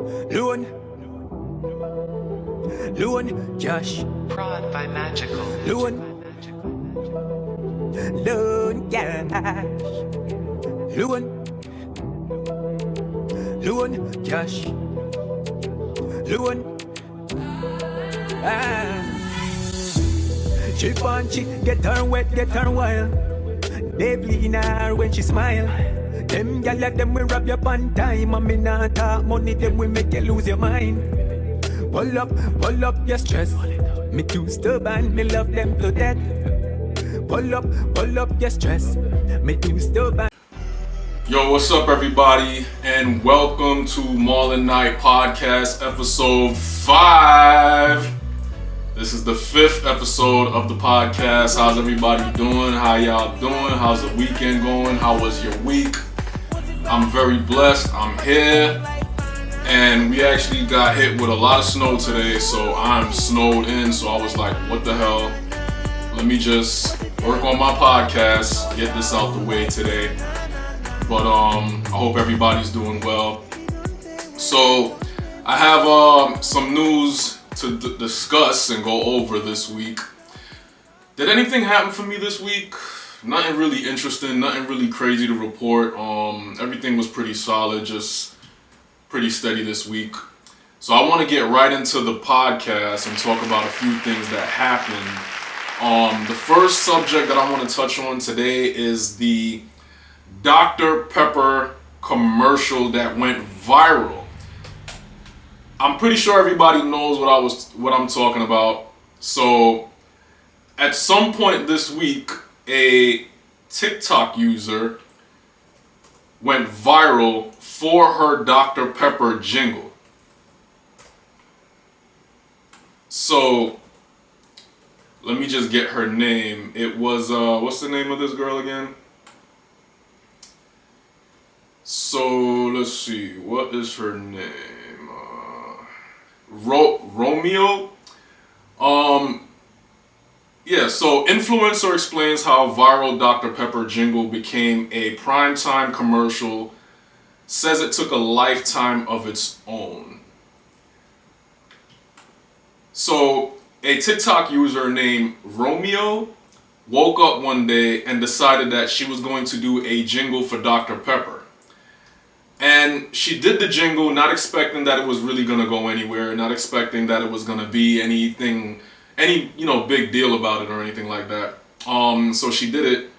Loon, Josh. Prod by Magical. Loon, Cash. Loon, Josh. Loon. She punchy, get her wet, get her wild. They lean her when she smile. Them gyal like them we rub your pan time. And me nah talk money, them we make you lose your mind. Pull up your stress. Me too stubborn, me love them to death. Pull up your stress. Me too stubborn. Yo, what's up, everybody, and welcome to Marlon Night Podcast, episode 5. This is the 5th episode of the podcast. How's everybody doing? How y'all doing? How's the weekend going? How was your week? I'm very blessed. I'm here, and we actually got hit with a lot of snow today, so I'm snowed in. So I was like, what the hell? Let me just work on my podcast, get this out the way today. But I hope everybody's doing well. So I have some news to discuss and go over this week. Did anything happen for me this week? Nothing really interesting, nothing really crazy to report. Everything was pretty solid, just pretty steady this week. So I want to get right into the podcast and talk about a few things that happened. The first subject that I want to touch on today is the Dr. Pepper commercial that went viral. I'm pretty sure everybody knows what I'm talking about. So, at some point this week, a TikTok user went viral for her Dr. Pepper jingle. So, let me just get her name. It was what's the name of this girl again? So let's see, what is her name? Romeo. Yeah. So influencer explains how viral Dr. Pepper jingle became a primetime commercial. Says it took a lifetime of its own. So a TikTok user named Romeo woke up one day and decided that she was going to do a jingle for Dr. Pepper. And she did the jingle not expecting that it was really going to go anywhere, not expecting that it was going to be any big deal about it or anything like that. So she did it,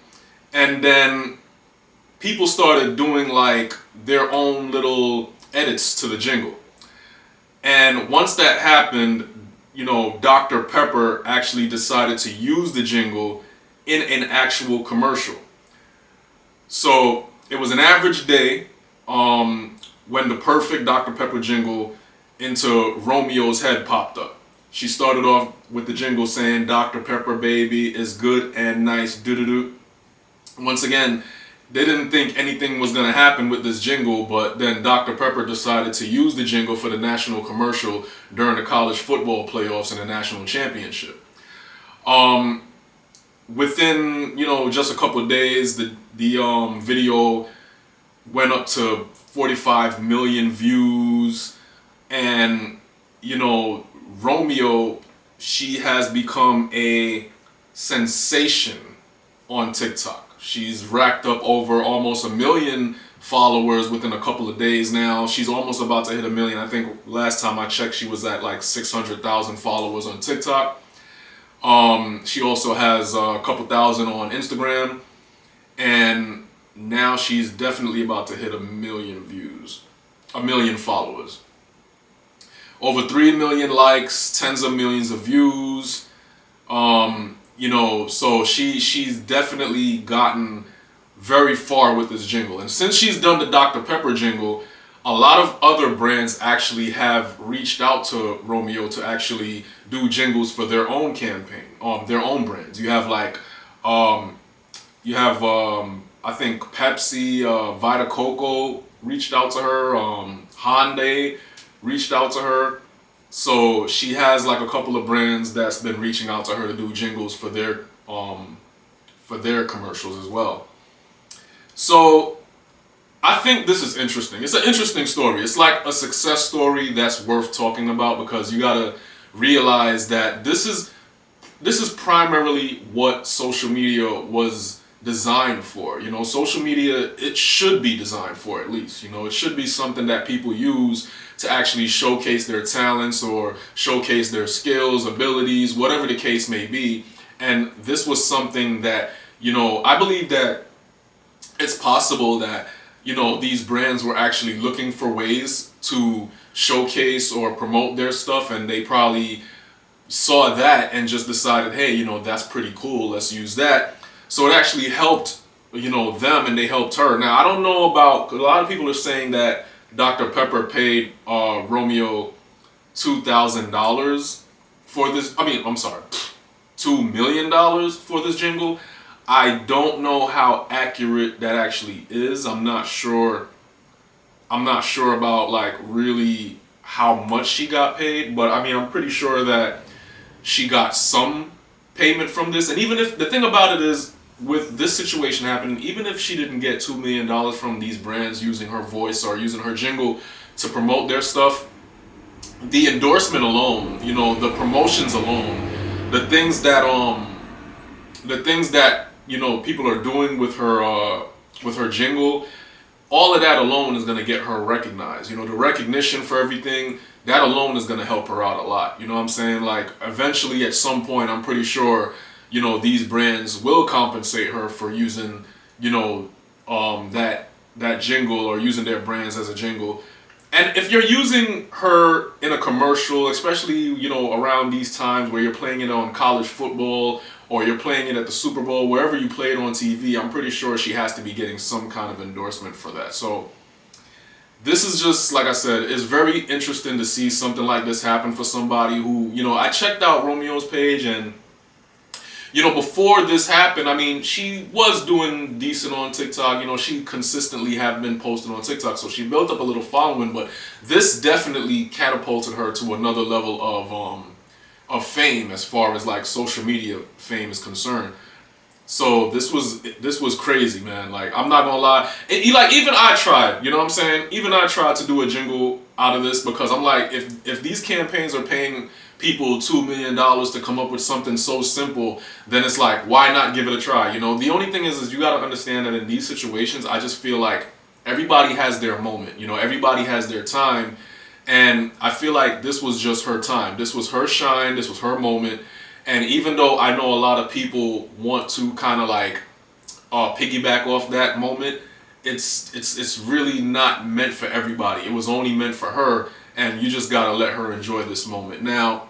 and then people started doing like their own little edits to the jingle. And once that happened, Dr. Pepper actually decided to use the jingle in an actual commercial. So it was an average day. When the perfect Dr. Pepper jingle into Romeo's head popped up. She started off with the jingle saying, "Dr. Pepper, baby, is good and nice, doo-doo-doo." Once again, they didn't think anything was going to happen with this jingle, but then Dr. Pepper decided to use the jingle for the national commercial during the college football playoffs and the national championship. Within, just a couple of days, the video went up to 45 million views, and Romeo, she has become a sensation on TikTok. She's racked up over almost 1 million followers within a couple of days now. She's almost about to hit 1 million. I think last time I checked she was at like 600,000 followers on TikTok. She also has a couple thousand on Instagram, and now she's definitely about to hit 1 million views, 1 million followers. Over 3 million likes, tens of millions of views. So she's definitely gotten very far with this jingle. And since she's done the Dr. Pepper jingle, a lot of other brands actually have reached out to Romeo to actually do jingles for their own campaign, their own brands. You have I think Pepsi, Vita Coco reached out to her. Hyundai reached out to her. So she has like a couple of brands that's been reaching out to her to do jingles for their commercials as well. So I think this is interesting. It's an interesting story. It's like a success story that's worth talking about, because you gotta realize that this is primarily what social media was designed for. You know, social media, it should be designed for, at least. You know, it should be something that people use to actually showcase their talents or showcase their skills, abilities, whatever the case may be. And this was something that, you know, I believe that it's possible that, you know, these brands were actually looking for ways to showcase or promote their stuff, and they probably saw that and just decided, hey, you know, that's pretty cool, let's use that. So it actually helped, you know, them, and they helped her. Now, I don't know about, a lot of people are saying that Dr. Pepper paid Romeo $2,000 for this. I mean, I'm sorry, $2 million for this jingle. I don't know how accurate that actually is. I'm not sure about like really how much she got paid, but I mean, I'm pretty sure that she got some payment from this. And even if, the thing about it is, with this situation happening, even if she didn't get $2 million from these brands using her voice or using her jingle to promote their stuff, the endorsement alone, you know, the promotions alone, the things that you know, people are doing with her jingle, all of that alone is going to get her recognized. You know, the recognition for everything, that alone is going to help her out a lot. You know what I'm saying? Like, eventually, at some point, I'm pretty sure, you know, these brands will compensate her for using, you know, that jingle, or using their brands as a jingle. And if you're using her in a commercial, especially, you know, around these times where you're playing it on college football, or you're playing it at the Super Bowl, wherever you play it on TV, I'm pretty sure she has to be getting some kind of endorsement for that. So this is just, like I said, it's very interesting to see something like this happen for somebody who, you know, I checked out Romeo's page, and, you know, before this happened, I mean, she was doing decent on TikTok. You know, she consistently have been posting on TikTok, so she built up a little following, but this definitely catapulted her to another level of fame, as far as like social media fame is concerned. So this was crazy, man. Like, I'm not gonna lie, like, even I tried, you know what I'm saying? Even I tried to do a jingle out of this, because I'm like, if these campaigns are paying people $2 million to come up with something so simple, then it's like, why not give it a try? You know, the only thing is you gotta understand that in these situations, I just feel like everybody has their moment. You know, everybody has their time. And I feel like this was just her time. This was her shine. This was her moment. And even though I know a lot of people want to kind of like piggyback off that moment, it's really not meant for everybody. It was only meant for her, and you just gotta let her enjoy this moment. Now,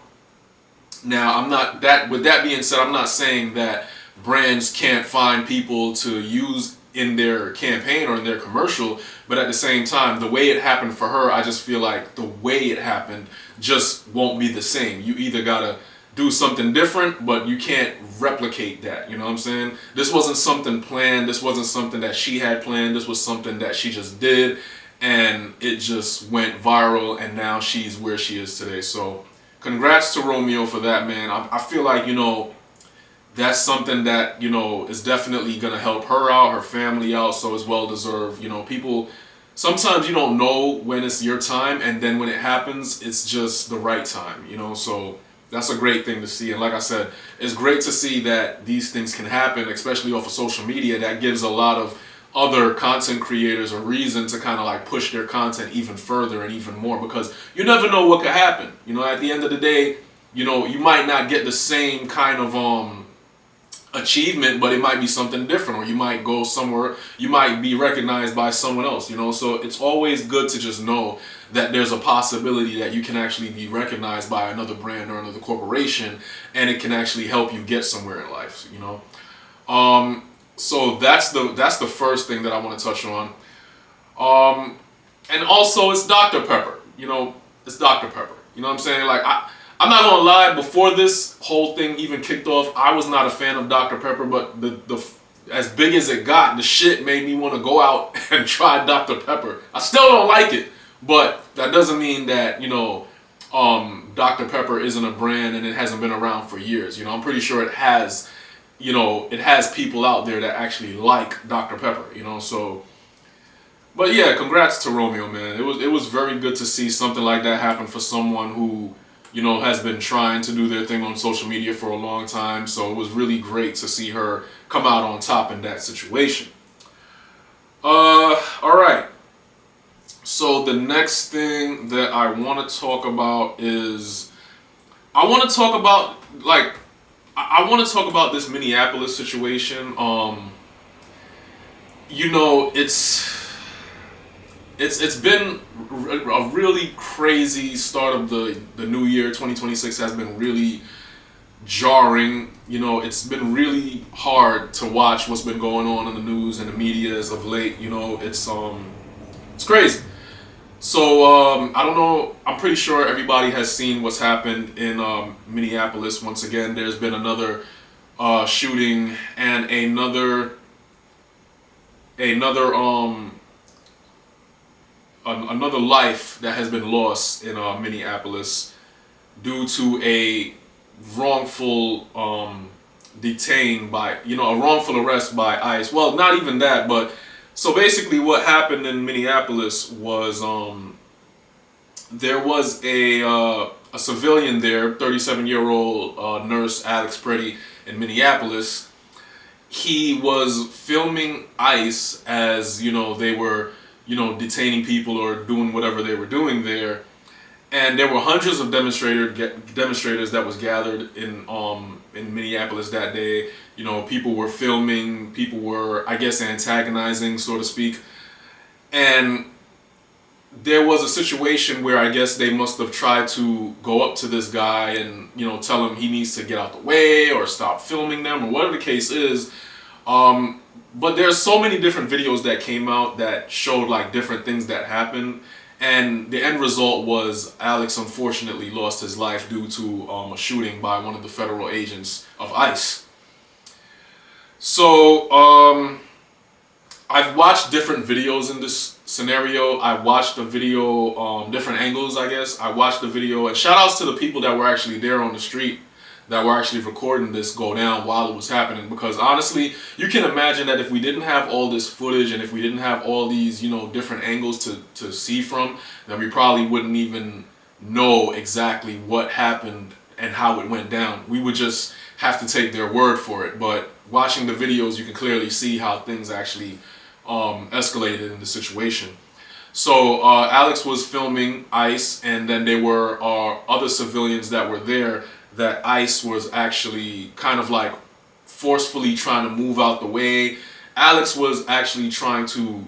I'm not that. With that being said, I'm not saying that brands can't find people to use in their campaign or in their commercial, but at the same time, the way it happened for her, I just feel like the way it happened just won't be the same. You either gotta do something different, but you can't replicate that. You know what I'm saying? This wasn't something planned. This wasn't something that she had planned. This was something that she just did, and it just went viral, and now she's where she is today. So congrats to Romeo for that, man. I feel like, you know, that's something that, you know, is definitely going to help her out, her family out, so it's well deserved. You know, people, sometimes you don't know when it's your time, and then when it happens, it's just the right time, you know, so that's a great thing to see. And like I said, it's great to see that these things can happen, especially off of social media. That gives a lot of other content creators a reason to kind of like push their content even further and even more, because you never know what could happen. You know, at the end of the day, you know, you might not get the same kind of achievement, but it might be something different, or you might go somewhere, you might be recognized by someone else, you know. So it's always good to just know that there's a possibility that you can actually be recognized by another brand or another corporation, and it can actually help you get somewhere in life, you know. So that's the first thing that I want to touch on. And also, it's Dr. Pepper, you know. It's Dr. Pepper, you know what I'm saying? Like, I'm not gonna lie, before this whole thing even kicked off, I was not a fan of Dr. Pepper, but the as big as it got, the shit made me want to go out and try Dr. Pepper. I still don't like it, but that doesn't mean that, you know, Dr. Pepper isn't a brand and it hasn't been around for years. You know, I'm pretty sure it has, you know, it has people out there that actually like Dr. Pepper, you know, so. But yeah, congrats to Romeo, man. It was very good to see something like that happen for someone who, has been trying to do their thing on social media for a long time. So it was really great to see her come out on top in that situation. All right. So the next thing that I want to talk about is I want to talk about I want to talk about this Minneapolis situation. It's been a really crazy start of the new year. 2026 has been really jarring. It's been really hard to watch what's been going on in the news and the media as of late. It's crazy. So I don't know. I'm pretty sure everybody has seen what's happened in Minneapolis. Once again, there's been another shooting and another life that has been lost in Minneapolis due to a wrongful a wrongful arrest by ICE. Well, not even that, but so basically what happened in Minneapolis was there was a civilian there, 37-year-old nurse Alex Preddy in Minneapolis. He was filming ICE as, they were, detaining people or doing whatever they were doing there. And there were hundreds of demonstrators that was gathered in Minneapolis that day. People were filming, people were, I guess, antagonizing, so to speak. And there was a situation where I guess they must have tried to go up to this guy and, tell him he needs to get out the way or stop filming them or whatever the case is. But there's so many different videos that came out that showed like different things that happened. And the end result was Alex unfortunately lost his life due to a shooting by one of the federal agents of ICE. So I've watched different videos in this scenario. I watched the video, different angles, I guess. I watched the video, and shout outs to the people that were actually there on the street that were actually recording this go down while it was happening. Because honestly, you can imagine that if we didn't have all this footage and if we didn't have all these, different angles to see from, then we probably wouldn't even know exactly what happened and how it went down. We would just have to take their word for it. But watching the videos, you can clearly see how things actually escalated in the situation. So Alex was filming ICE, and then there were other civilians that were there that ICE was actually kind of like forcefully trying to move out the way. Alex was actually trying to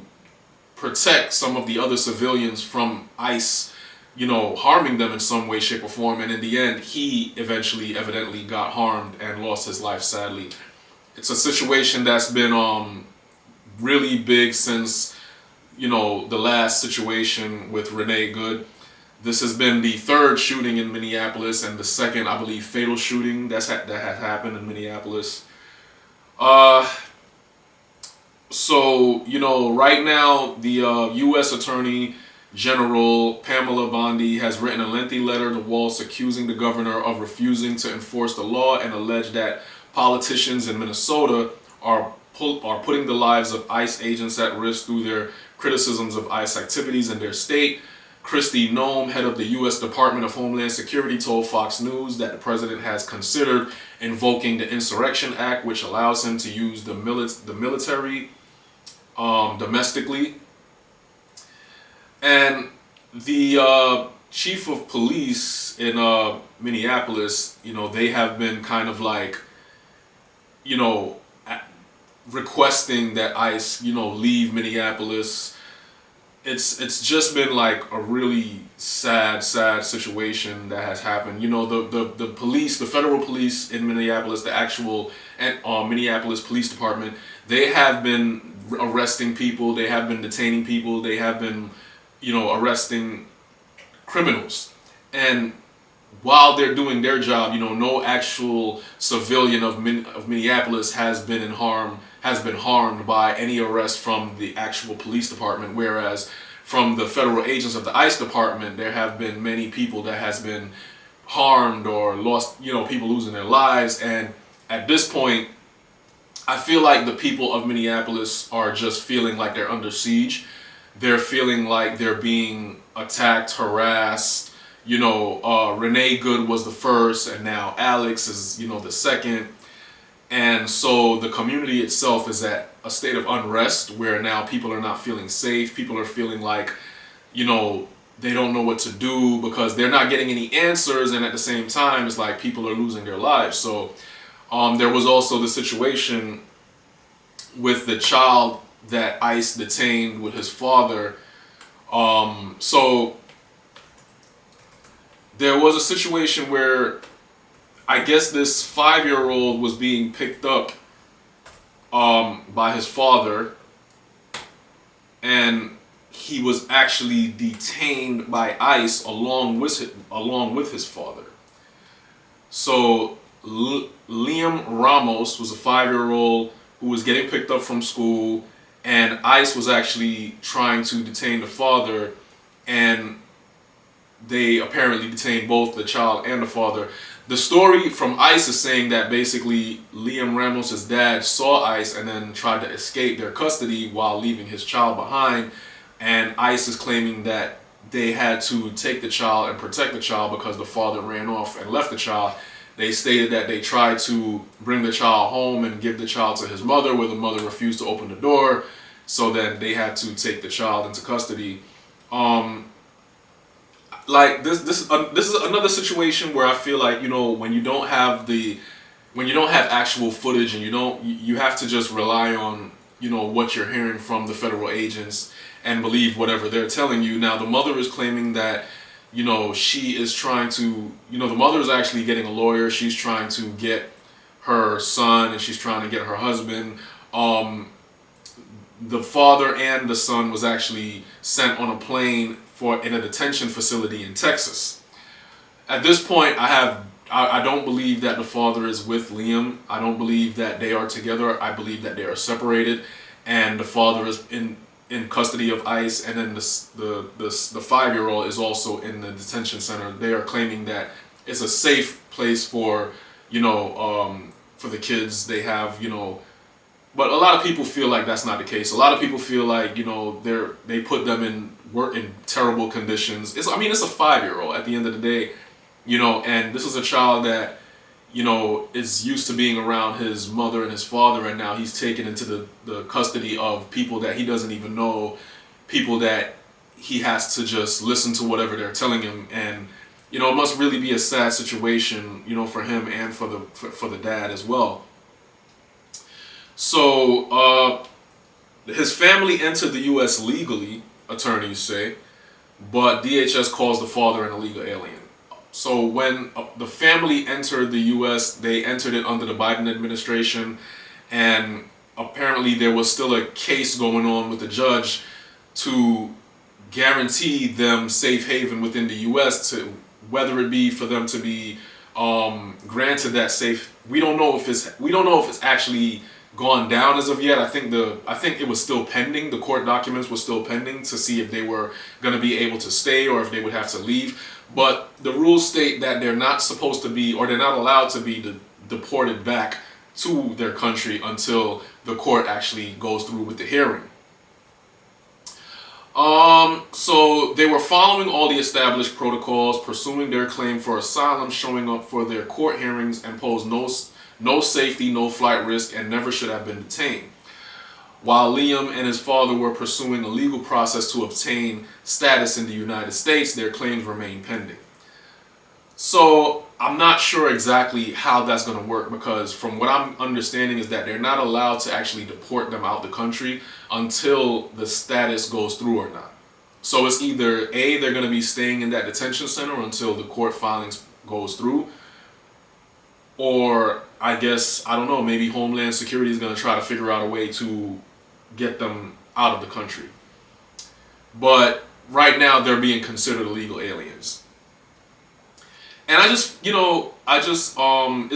protect some of the other civilians from ICE, harming them in some way, shape, or form. And in the end, he evidently got harmed and lost his life, sadly. It's a situation that's been really big since, the last situation with Renee Good. This has been the third shooting in Minneapolis and the second, I believe, fatal shooting that had happened in Minneapolis. So, right now, the U.S. Attorney General Pamela Bondi has written a lengthy letter to Walz accusing the governor of refusing to enforce the law and alleged that politicians in Minnesota are putting the lives of ICE agents at risk through their criticisms of ICE activities in their state. Kristi Noem, head of the U.S. Department of Homeland Security, told Fox News that the president has considered invoking the Insurrection Act, which allows him to use the military domestically. And the chief of police in Minneapolis, they have been kind of like, requesting that ICE, leave Minneapolis. It's just been like a really sad situation that has happened. The police, the federal police in Minneapolis, the actual Minneapolis Police Department, they have been arresting people, they have been detaining people, they have been, arresting criminals. And while they're doing their job, no actual civilian of Minneapolis has been harmed by any arrest from the actual police department, whereas from the federal agents of the ICE department, there have been many people that has been harmed or lost, people losing their lives. And at this point, I feel like the people of Minneapolis are just feeling like they're under siege. they're feeling like they're being attacked, harassed. Renee Good was the first, and now Alex is, the second. And so the community itself is at a state of unrest where now people are not feeling safe. People are feeling like, they don't know what to do because they're not getting any answers. And at the same time, it's like people are losing their lives. So there was also the situation with the child that ICE detained with his father. So there was a situation where I guess this 5-year-old was being picked up by his father, and he was actually detained by ICE along with his father. So Liam Ramos was a 5-year-old who was getting picked up from school, and ICE was actually trying to detain the father, and they apparently detained both the child and the father. The story from ICE is saying that basically Liam Ramos' dad saw ICE and then tried to escape their custody while leaving his child behind. And ICE is claiming that they had to take the child and protect the child because the father ran off and left the child. They stated that they tried to bring the child home and give the child to his mother, where the mother refused to open the door. So then they had to take the child into custody. Like this is another situation where I feel like, when you don't have actual footage, and you have to just rely on, what you're hearing from the federal agents and believe whatever they're telling you. Now the mother is claiming that, she is trying to, the mother is actually getting a lawyer. She's trying to get her son and she's trying to get her husband. The father and the son was actually sent on a plane in a detention facility in Texas. At this point, I don't believe that the father is with Liam. I don't believe that they are together. I believe that they are separated, and the father is in custody of ICE, and then the 5-year-old is also in the detention center. They are claiming that it's a safe place for for the kids. They have but a lot of people feel like that's not the case. A lot of people feel like they put them in terrible conditions. It's a 5-year-old at the end of the day, and this is a child that is used to being around his mother and his father, and now he's taken into the custody of people that he doesn't even know, people that he has to just listen to whatever they're telling him. And it must really be a sad situation, for him and for the dad as well. So his family entered the U.S. legally, attorneys say, but DHS calls the father an illegal alien. So when the family entered the U.S., they entered it under the Biden administration, and apparently there was still a case going on with the judge to guarantee them safe haven within the U.S., to whether it be for them to be granted that safe. We don't know if it's actually gone down as of yet. I think it was still pending. The court documents were still pending to see if they were going to be able to stay or if they would have to leave. But the rules state that they're not supposed to be, or they're not allowed to be deported back to their country until the court actually goes through with the hearing. So they were following all the established protocols, pursuing their claim for asylum, showing up for their court hearings, and posed no safety, no flight risk, and never should have been detained. While Liam and his father were pursuing a legal process to obtain status in the United States, their claims remain pending. So I'm not sure exactly how that's going to work, because from what I'm understanding is that they're not allowed to actually deport them out the country until the status goes through or not. So it's either A, they're going to be staying in that detention center until the court filings goes through, or I guess, I don't know, maybe Homeland Security is going to try to figure out a way to get them out of the country. But right now they're being considered illegal aliens. And it's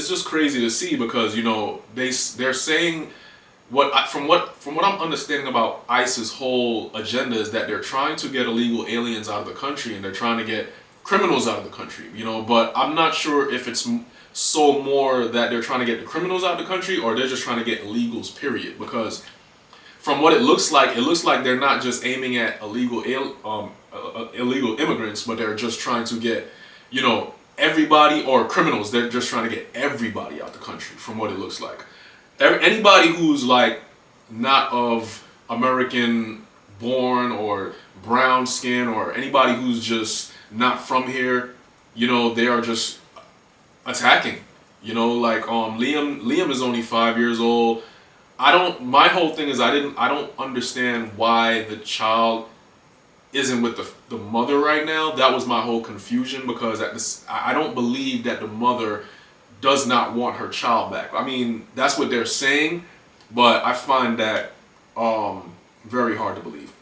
just crazy to see, because, they're saying from what I'm understanding about ICE's whole agenda is that they're trying to get illegal aliens out of the country, and they're trying to get criminals out of the country, but I'm not sure if it's so more that they're trying to get the criminals out of the country, or they're just trying to get illegals, period. Because from what it looks like they're not just aiming at illegal immigrants, but they're just trying to get, everybody, or criminals. They're just trying to get everybody out the country, from what it looks like. Anybody who's like not of American born or brown skin, or anybody who's just not from here, they are just attacking. Liam is only 5 years old. My whole thing is I don't understand why the child isn't with the mother right now. That was my whole confusion, because I don't believe that the mother does not want her child back. I mean, that's what they're saying, but I find that very hard to believe.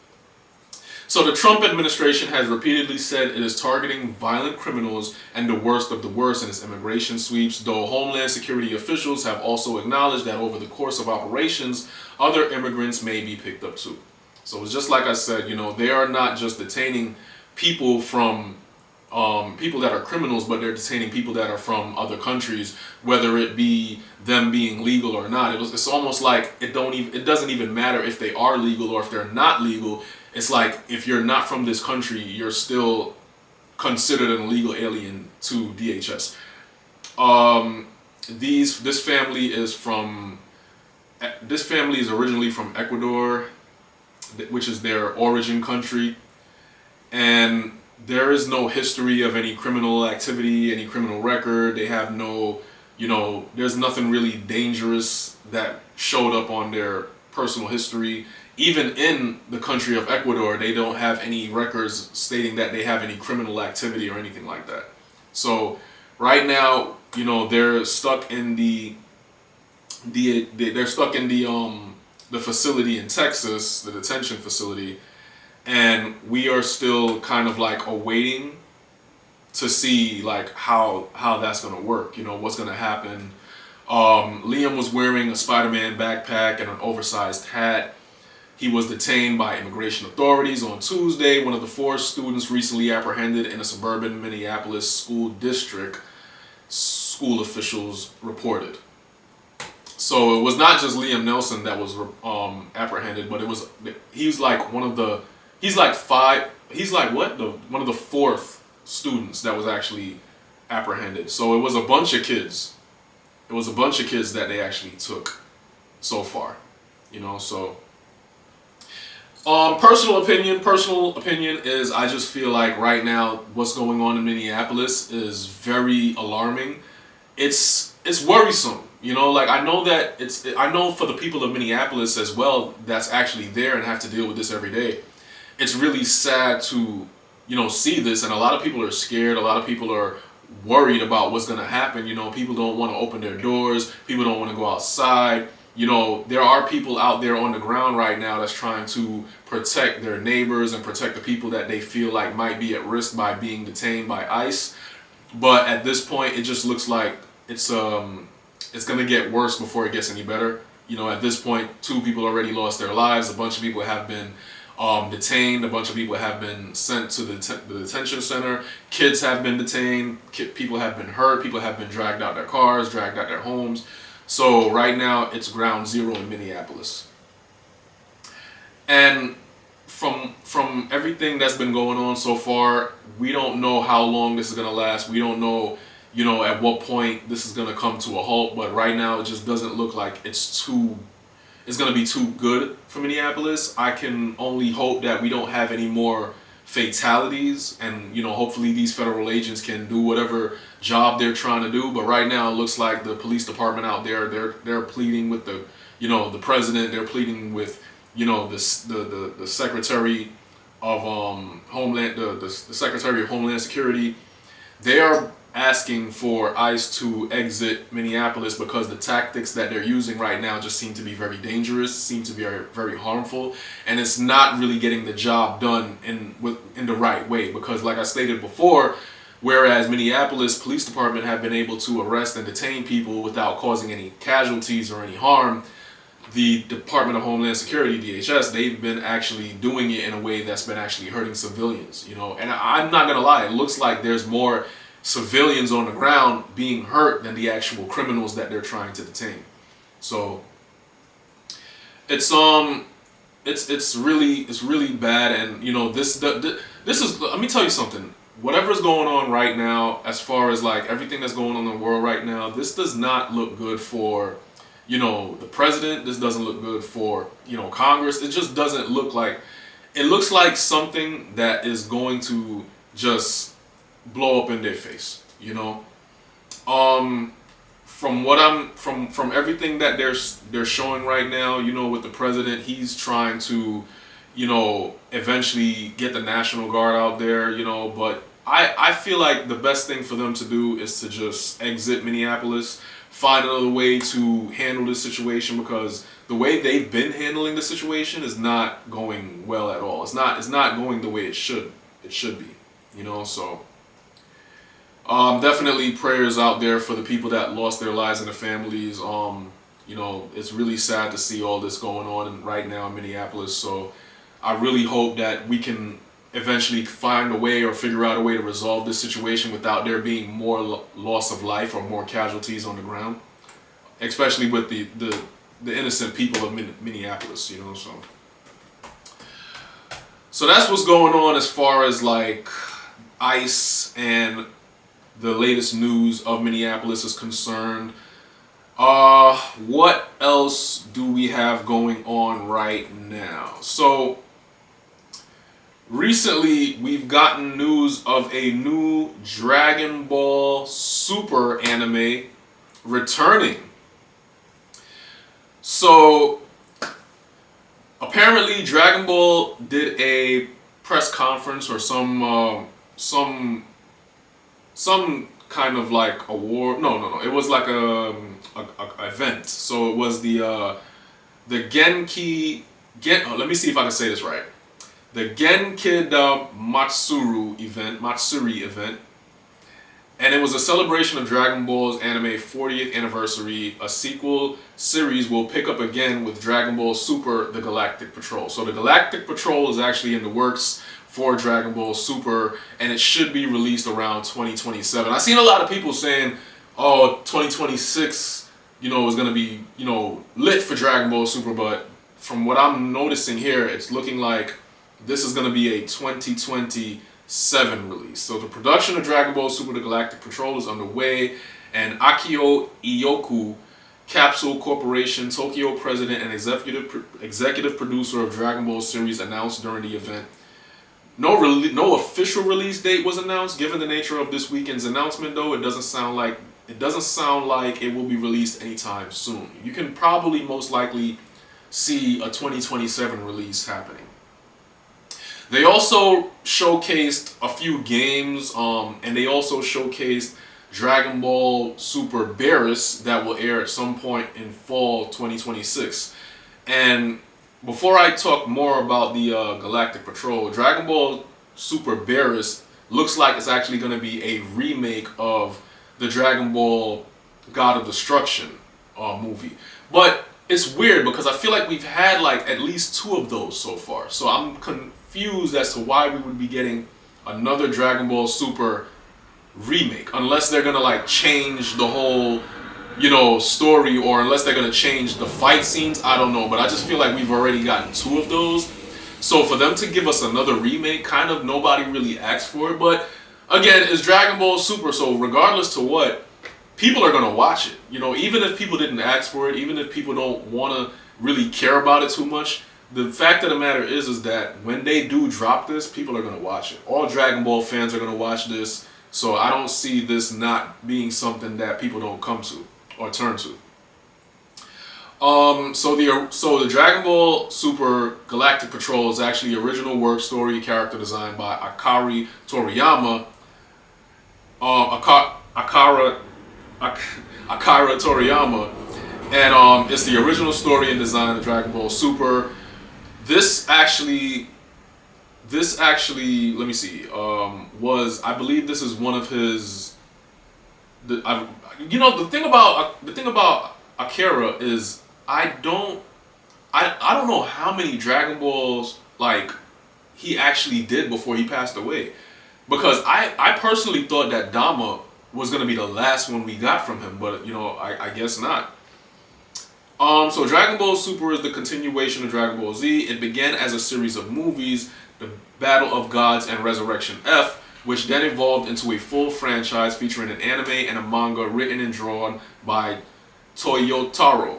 So the Trump administration has repeatedly said it is targeting violent criminals and the worst of the worst in its immigration sweeps, though Homeland Security officials have also acknowledged that over the course of operations, other immigrants may be picked up too. So it's just like I said, they are not just detaining people from people that are criminals, but they're detaining people that are from other countries, whether it be them being legal or not. It's almost like it doesn't even matter if they are legal or if they're not legal. It's like, if you're not from this country, you're still considered an illegal alien to DHS. This family is originally from Ecuador, which is their origin country, and there is no history of any criminal activity, any criminal record. They have no, there's nothing really dangerous that showed up on their personal history. Even in the country of Ecuador, they don't have any records stating that they have any criminal activity or anything like that. So right now, they're stuck in the facility in Texas, the detention facility, and we are still kind of like awaiting to see like how that's gonna work. What's gonna happen. Liam was wearing a Spider-Man backpack and an oversized hat. He was detained by immigration authorities on Tuesday, one of the 4 students recently apprehended in a suburban Minneapolis school district, school officials reported. So it was not just Liam Nelson that was apprehended, but he's like one of the 4th students that was actually apprehended. So it was a bunch of kids. It was a bunch of kids that they actually took so far, so. Personal opinion is I just feel like right now what's going on in Minneapolis is very alarming. It's worrisome, I know for the people of Minneapolis as well that's actually there and have to deal with this every day. It's really sad to, see this, and a lot of people are scared. A lot of people are worried about what's going to happen. People don't want to open their doors. People don't want to go outside. There are people out there on the ground right now that's trying to protect their neighbors and protect the people that they feel like might be at risk by being detained by ICE. But at this point, it just looks like it's going to get worse before it gets any better. At this point, 2 people already lost their lives. A bunch of people have been detained. A bunch of people have been sent to the detention center. Kids have been detained. People have been hurt. People have been dragged out their cars, dragged out their homes. So right now it's ground zero in Minneapolis. And from everything that's been going on so far, we don't know how long this is going to last. We don't know, at what point this is going to come to a halt. But right now it just doesn't look like it's going to be too good for Minneapolis. I can only hope that we don't have any more fatalities, and hopefully these federal agents can do whatever job they're trying to do. But right now it looks like the police department out there, they're pleading with the president. They're pleading with the secretary of Homeland, the secretary of Homeland Security. They are asking for ICE to exit Minneapolis because the tactics that they're using right now just seem to be very dangerous, seem to be very, very harmful, and it's not really getting the job done in the right way. Because like I stated before, whereas Minneapolis Police Department have been able to arrest and detain people without causing any casualties or any harm, the Department of Homeland Security, DHS, they've been actually doing it in a way that's been actually hurting civilians, And I'm not gonna lie, it looks like there's more civilians on the ground being hurt than the actual criminals that they're trying to detain. So it's it's really bad, and this is, let me tell you something. Whatever's going on right now, as far as like everything that's going on in the world right now, this does not look good for the president. This doesn't look good for Congress. It just doesn't look like, it looks like something that is going to just blow up in their face. From what from everything that they're showing right now, with the president, he's trying to eventually get the National Guard out there, but I feel like the best thing for them to do is to just exit Minneapolis, find another way to handle this situation, because the way they've been handling the situation is not going well at all. It's not going the way it should be, so definitely prayers out there for the people that lost their lives and their families. It's really sad to see all this going on right now in Minneapolis, so I really hope that we can eventually find a way or figure out a way to resolve this situation without there being more loss of life or more casualties on the ground, especially with the innocent people of Minneapolis, so that's what's going on as far as like ICE and the latest news of Minneapolis is concerned. What else do we have going on right now? So recently we've gotten news of a new Dragon Ball Super anime returning. So apparently Dragon Ball did a press conference or some kind of like award. No. It was like a event. So it was the Genki let me see if I can say this right. The Genkida Matsuri event. And it was a celebration of Dragon Ball's anime 40th anniversary. A sequel series will pick up again with Dragon Ball Super: The Galactic Patrol. So the Galactic Patrol is actually in the works for Dragon Ball Super, and it should be released around 2027. I've seen a lot of people saying, oh, 2026, is going to be, lit for Dragon Ball Super, but from what I'm noticing here, it's looking like this is going to be a 2027 release. So the production of Dragon Ball Super: The Galactic Patrol is underway, and Akio Iyoku, Capsule Corporation, Tokyo president and executive producer of Dragon Ball series, announced during the event. No official release date was announced. Given the nature of this weekend's announcement, though, it doesn't sound like it will be released anytime soon. You can probably most likely see a 2027 release happening. They also showcased a few games, and they also showcased Dragon Ball Super Beerus that will air at some point in fall 2026. And before I talk more about the Galactic Patrol, Dragon Ball Super Beerus looks like it's actually going to be a remake of the Dragon Ball God of Destruction movie. But it's weird because I feel like we've had like at least 2 of those so far. So I'm confused as to why we would be getting another Dragon Ball Super remake, unless they're going to like change the whole story, or unless they're going to change the fight scenes. I don't know, but I just feel like we've already gotten 2 of those. So for them to give us another remake, kind of nobody really asked for it. But again, it's Dragon Ball Super, so regardless to what, people are going to watch it. Even if people didn't ask for it, even if people don't want to really care about it too much, the fact of the matter is that when they do drop this, people are going to watch it. All Dragon Ball fans are going to watch this. So I don't see this not being something that people don't come to or turn to. So the Dragon Ball Super Galactic Patrol is actually original work story character design by Akira Toriyama. Akira Toriyama, and it's the original story and design of Dragon Ball Super. This actually, let me see, I believe this is one of his. The thing about Akira is I don't know how many Dragon Balls like he actually did before he passed away, because I personally thought that Dama was gonna be the last one we got from him, but I guess not. So Dragon Ball Super is the continuation of Dragon Ball Z. It began as a series of movies, The Battle of Gods and Resurrection F, which then evolved into a full franchise featuring an anime and a manga written and drawn by Toyotaro.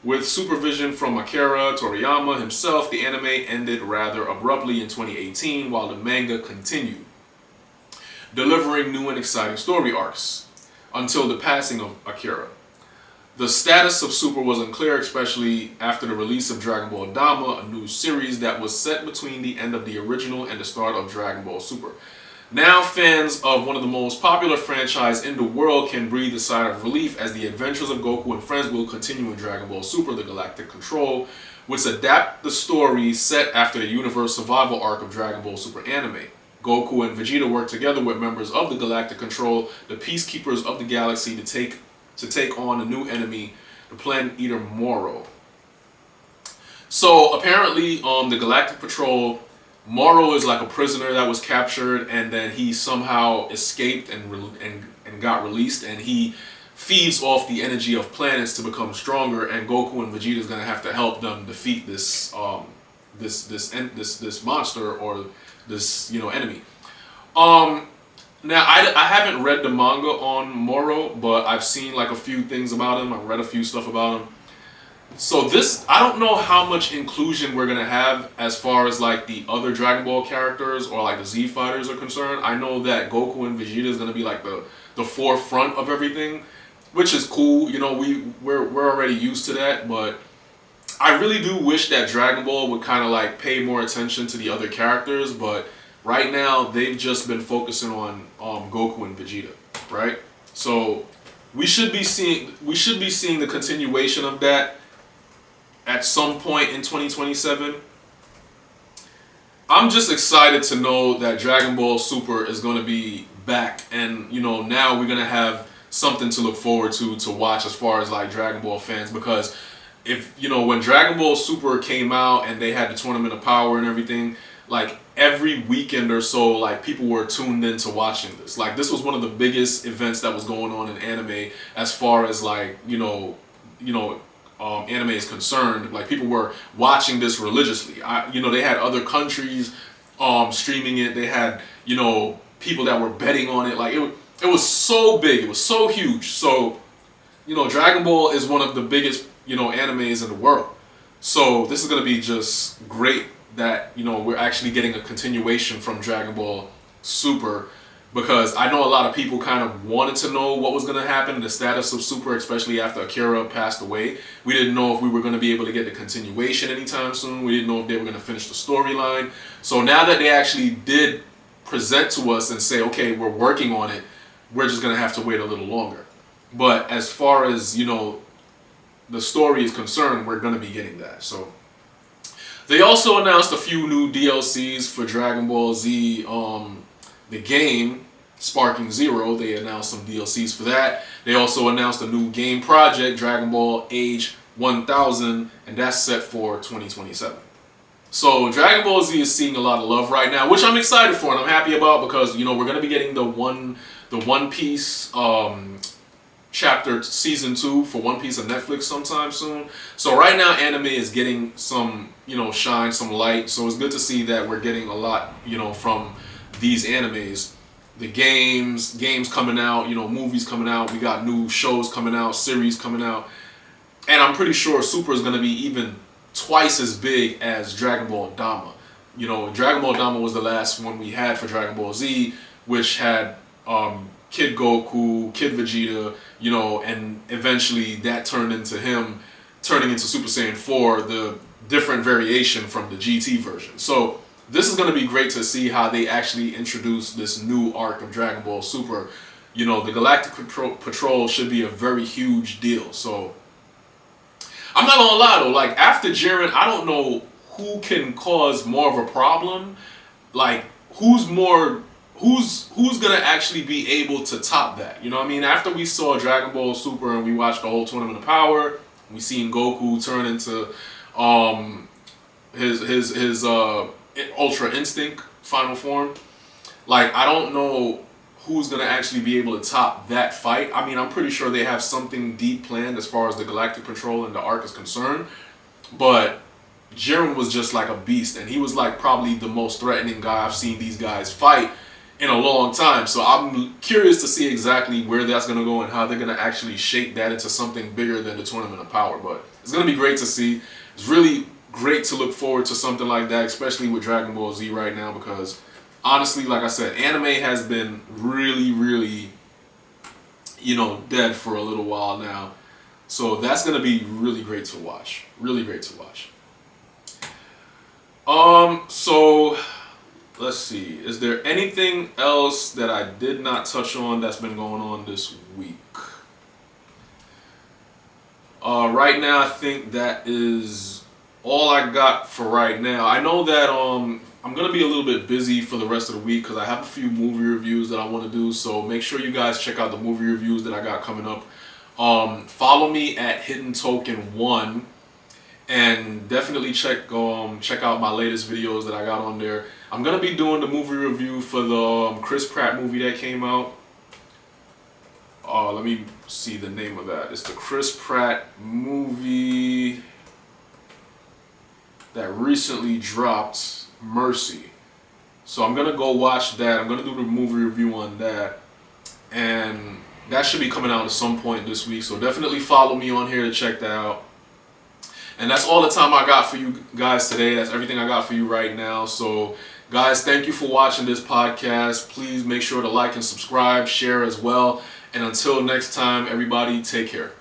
With supervision from Akira Toriyama himself, the anime ended rather abruptly in 2018 while the manga continued, delivering new and exciting story arcs until the passing of Akira. The status of Super was unclear, especially after the release of Dragon Ball Dama, a new series that was set between the end of the original and the start of Dragon Ball Super. Now fans of one of the most popular franchises in the world can breathe a sigh of relief as the adventures of Goku and friends will continue in Dragon Ball Super, the Galactic Control, which adapt the story set after the universe survival arc of Dragon Ball Super anime. Goku and Vegeta work together with members of the Galactic Control, the Peacekeepers of the Galaxy, to take on a new enemy, the Planet Eater Moro. So apparently, the Galactic Patrol, Moro is like a prisoner that was captured, and then he somehow escaped and got released, and he feeds off the energy of planets to become stronger. And Goku and Vegeta is gonna have to help them defeat this monster or this enemy. Now, I haven't read the manga on Moro, but I've seen like a few things about him. I've read a few stuff about him. So I don't know how much inclusion we're going to have as far as like the other Dragon Ball characters or like the Z Fighters are concerned. I know that Goku and Vegeta is going to be like the forefront of everything, which is cool. We're already used to that, but I really do wish that Dragon Ball would kind of like pay more attention to the other characters, but right now they've just been focusing on Goku and Vegeta, right? So we should be seeing the continuation of that at some point in 2027. I'm just excited to know that Dragon Ball Super is going to be back, and now we're going to have something to look forward to watch as far as like Dragon Ball fans, because if when Dragon Ball Super came out and they had the Tournament of Power and everything, like every weekend or so, like people were tuned into watching this. Like this was one of the biggest events that was going on in anime as far as like anime is concerned. Like people were watching this religiously. They had other countries streaming it. They had people that were betting on it. Like it was so big. It was so huge. So Dragon Ball is one of the biggest animes in the world. So this is gonna be just great that we're actually getting a continuation from Dragon Ball Super, because I know a lot of people kind of wanted to know what was going to happen, the status of Super, especially after Akira passed away. We didn't know if we were going to be able to get the continuation anytime soon. We didn't know if they were going to finish the storyline. So now that they actually did present to us and say, okay, we're working on it, we're just going to have to wait a little longer. But as far as the story is concerned, we're going to be getting that. So they also announced a few new DLCs for Dragon Ball Z, the game, Sparking Zero. They announced some DLCs for that. They also announced a new game project, Dragon Ball Age 1000, and that's set for 2027. So Dragon Ball Z is seeing a lot of love right now, which I'm excited for and I'm happy about, because we're going to be getting the One Piece chapter season 2 for One Piece on Netflix sometime soon. So right now anime is getting some shine, some light. So it's good to see that we're getting a lot from these animes. The games coming out, movies coming out, we got new shows coming out, series coming out, and I'm pretty sure Super is going to be even twice as big as Dragon Ball Dama. Dragon Ball Dama was the last one we had for Dragon Ball Z, which had Kid Goku, Kid Vegeta, and eventually that turned into him turning into Super Saiyan 4, the different variation from the GT version. So this is going to be great to see how they actually introduce this new arc of Dragon Ball Super. The Galactic Patrol should be a very huge deal. So I'm not gonna lie though, like after Jiren, I don't know who can cause more of a problem. Like who's gonna actually be able to top that? After we saw Dragon Ball Super and we watched the whole Tournament of Power, we seen Goku turn into his Ultra Instinct final form. Like I don't know who's going to actually be able to top that fight. I mean, I'm pretty sure they have something deep planned as far as the Galactic Patrol and the Ark is concerned. But Jiren was just like a beast, and he was like probably the most threatening guy I've seen these guys fight in a long time. So I'm curious to see exactly where that's going to go and how they're going to actually shape that into something bigger than the Tournament of Power. But it's going to be great to see. It's really great to look forward to something like that, especially with Dragon Ball Z right now, because honestly, like I said, anime has been really, really, dead for a little while now. So that's going to be really great to watch. Really great to watch. So let's see. Is there anything else that I did not touch on that's been going on this week? Right now, I think that is all I got for right now. I know that I'm going to be a little bit busy for the rest of the week because I have a few movie reviews that I want to do. So make sure you guys check out the movie reviews that I got coming up. Follow me at Hidden Token 1. And definitely check out my latest videos that I got on there. I'm going to be doing the movie review for the Chris Pratt movie that came out. Let me see the name of that. It's the Chris Pratt movie that recently dropped, Mercy. So I'm going to go watch that. I'm going to do the movie review on that. And that should be coming out at some point this week. So definitely follow me on here to check that out. And that's all the time I got for you guys today. That's everything I got for you right now. So, guys, thank you for watching this podcast. Please make sure to like and subscribe, share as well. And until next time, everybody, take care.